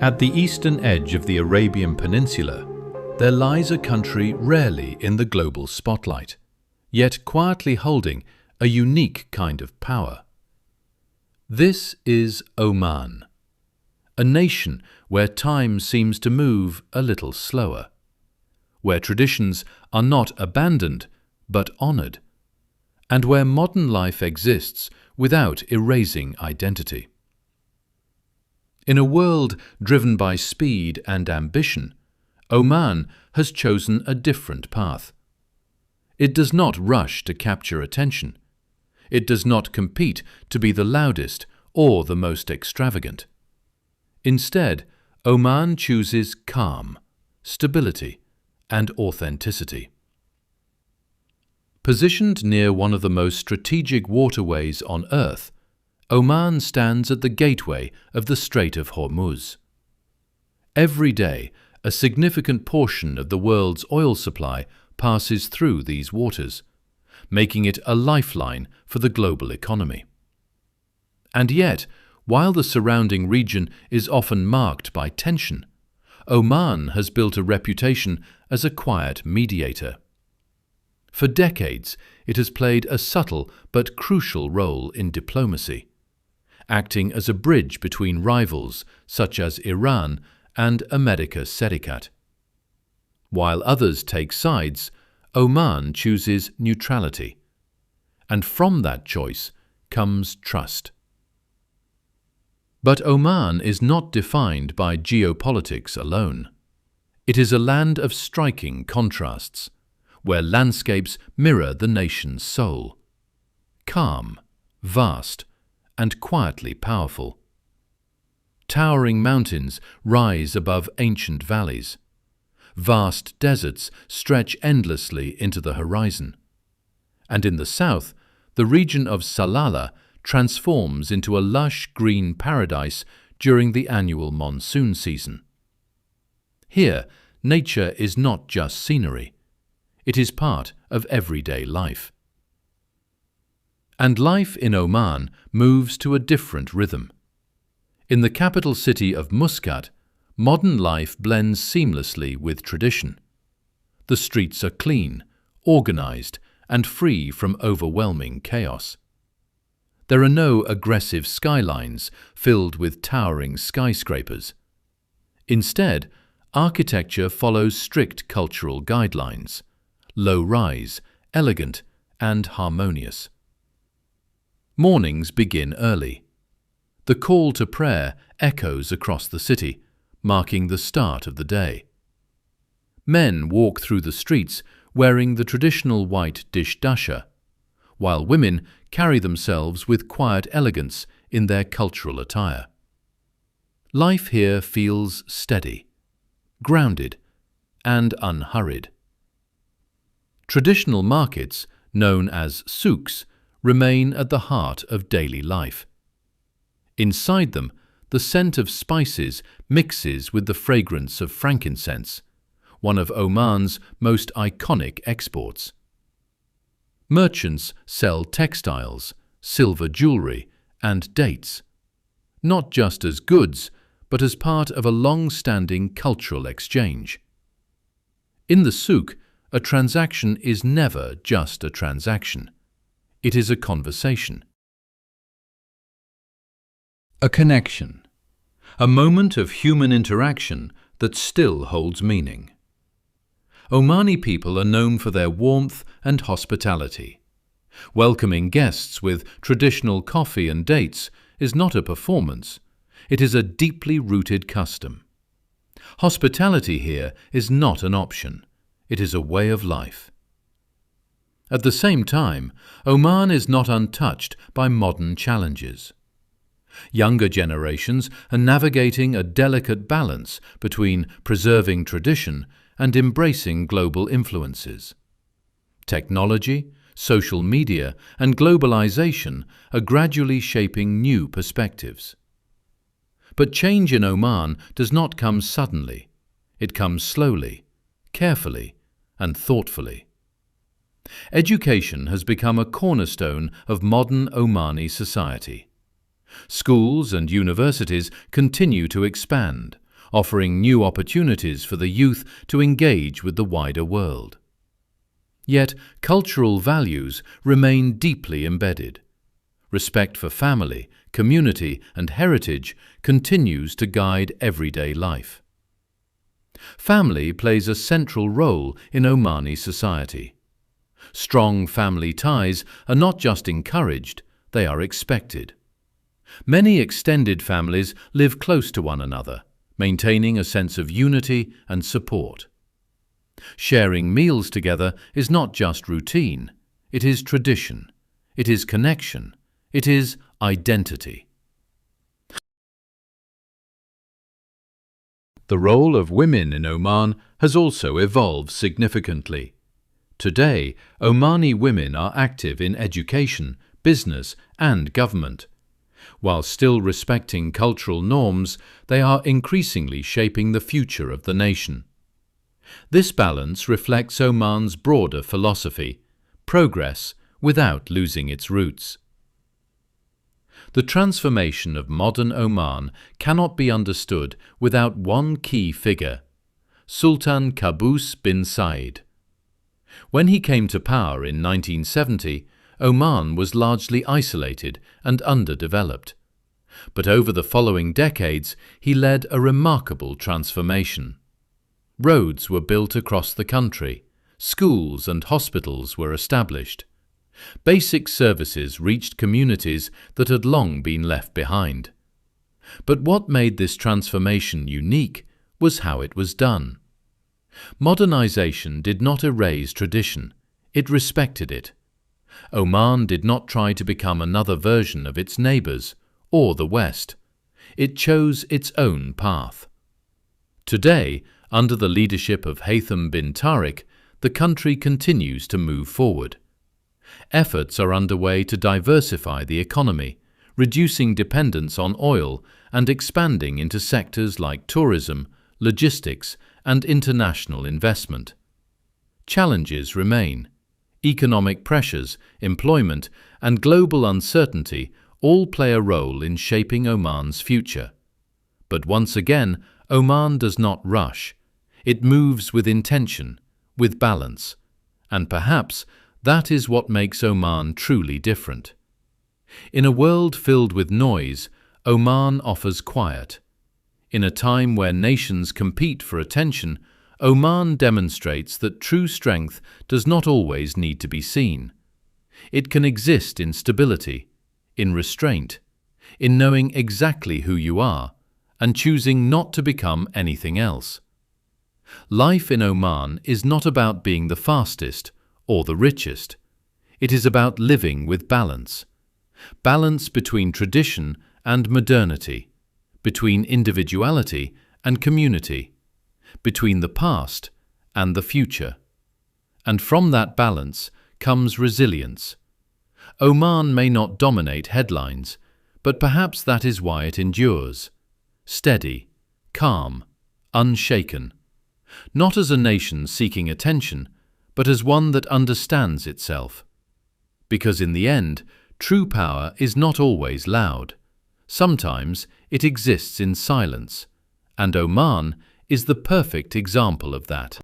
At the eastern edge of the Arabian Peninsula, there lies a country rarely in the global spotlight, yet quietly holding a unique kind of power. This is Oman, a nation where time seems to move a little slower, where traditions are not abandoned but honored, and where modern life exists without erasing identity. In a world driven by speed and ambition, Oman has chosen a different path. It does not rush to capture attention. It does not compete to be the loudest or the most extravagant. Instead, Oman chooses calm, stability, and authenticity. Positioned near one of the most strategic waterways on Earth, Oman stands at the gateway of the Strait of Hormuz. Every day, a significant portion of the world's oil supply passes through these waters, making it a lifeline for the global economy. And yet, while the surrounding region is often marked by tension, Oman has built a reputation as a quiet mediator. For decades, it has played a subtle but crucial role in diplomacy, acting as a bridge between rivals such as Iran and America Serikat. While others take sides, Oman chooses neutrality, and from that choice comes trust. But Oman is not defined by geopolitics alone. It is a land of striking contrasts, where landscapes mirror the nation's soul. Calm, vast, and quietly powerful. Towering mountains rise above ancient valleys. Vast deserts stretch endlessly into the horizon. And in the south, the region of Salalah transforms into a lush green paradise during the annual monsoon season. Here, nature is not just scenery. It is part of everyday life. And life in Oman moves to a different rhythm. In the capital city of Muscat, modern life blends seamlessly with tradition. The streets are clean, organized, and free from overwhelming chaos. There are no aggressive skylines filled with towering skyscrapers. Instead, architecture follows strict cultural guidelines: low-rise, elegant, and harmonious. Mornings begin early. The call to prayer echoes across the city, marking the start of the day. Men walk through the streets wearing the traditional white dishdasha, while women carry themselves with quiet elegance in their cultural attire. Life here feels steady, grounded, and unhurried. Traditional markets, known as Souks, remain at the heart of daily life. Inside them, the scent of spices mixes with the fragrance of frankincense, one of Oman's most iconic exports. Merchants sell textiles, silver jewelry, and dates, not just as goods, but as part of a long-standing cultural exchange. In the souk, a transaction is never just a transaction. It is a conversation. A connection. A moment of human interaction that still holds meaning. Omani people are known for their warmth and hospitality. Welcoming guests with traditional coffee and dates is not a performance. It is a deeply rooted custom. Hospitality here is not an option. It is a way of life. At the same time, Oman is not untouched by modern challenges. Younger generations are navigating a delicate balance between preserving tradition and embracing global influences. Technology, social media, and globalization are gradually shaping new perspectives. But change in Oman does not come suddenly. It comes slowly, carefully, and thoughtfully. Education has become a cornerstone of modern Omani society. Schools and universities continue to expand, offering new opportunities for the youth to engage with the wider world. Yet, cultural values remain deeply embedded. Respect for family, community, and heritage continues to guide everyday life. Family plays a central role in Omani society. Strong family ties are not just encouraged, they are expected. Many extended families live close to one another, maintaining a sense of unity and support. Sharing meals together is not just routine, it is tradition, it is connection, it is identity. The role of women in Oman has also evolved significantly. Today, Omani women are active in education, business, and government. While still respecting cultural norms, they are increasingly shaping the future of the nation. This balance reflects Oman's broader philosophy: progress without losing its roots. The transformation of modern Oman cannot be understood without one key figure: Sultan Qaboos bin Said. When he came to power in 1970, Oman was largely isolated and underdeveloped. But over the following decades, he led a remarkable transformation. Roads were built across the country, schools and hospitals were established. Basic services reached communities that had long been left behind. But what made this transformation unique was how it was done. Modernization did not erase tradition, it respected it. Oman did not try to become another version of its neighbors or the West. It chose its own path. Today, under the leadership of Haitham bin Tariq, the country continues to move forward. Efforts are underway to diversify the economy, reducing dependence on oil and expanding into sectors like tourism, logistics, and international investment. Challenges remain. Economic pressures, employment, and global uncertainty all play a role in shaping Oman's future. But once again, Oman does not rush. It moves with intention, with balance, and perhaps that is what makes Oman truly different. In a world filled with noise, Oman offers quiet. In a time where nations compete for attention, Oman demonstrates that true strength does not always need to be seen. It can exist in stability, in restraint, in knowing exactly who you are, and choosing not to become anything else. Life in Oman is not about being the fastest or the richest. It is about living with balance. Balance between tradition and modernity, between individuality and community, between the past and the future. And from that balance comes resilience. Oman may not dominate headlines, but perhaps that is why it endures. Steady, calm, unshaken. Not as a nation seeking attention, but as one that understands itself. Because in the end, true power is not always loud. Sometimes it exists in silence, and Oman is the perfect example of that.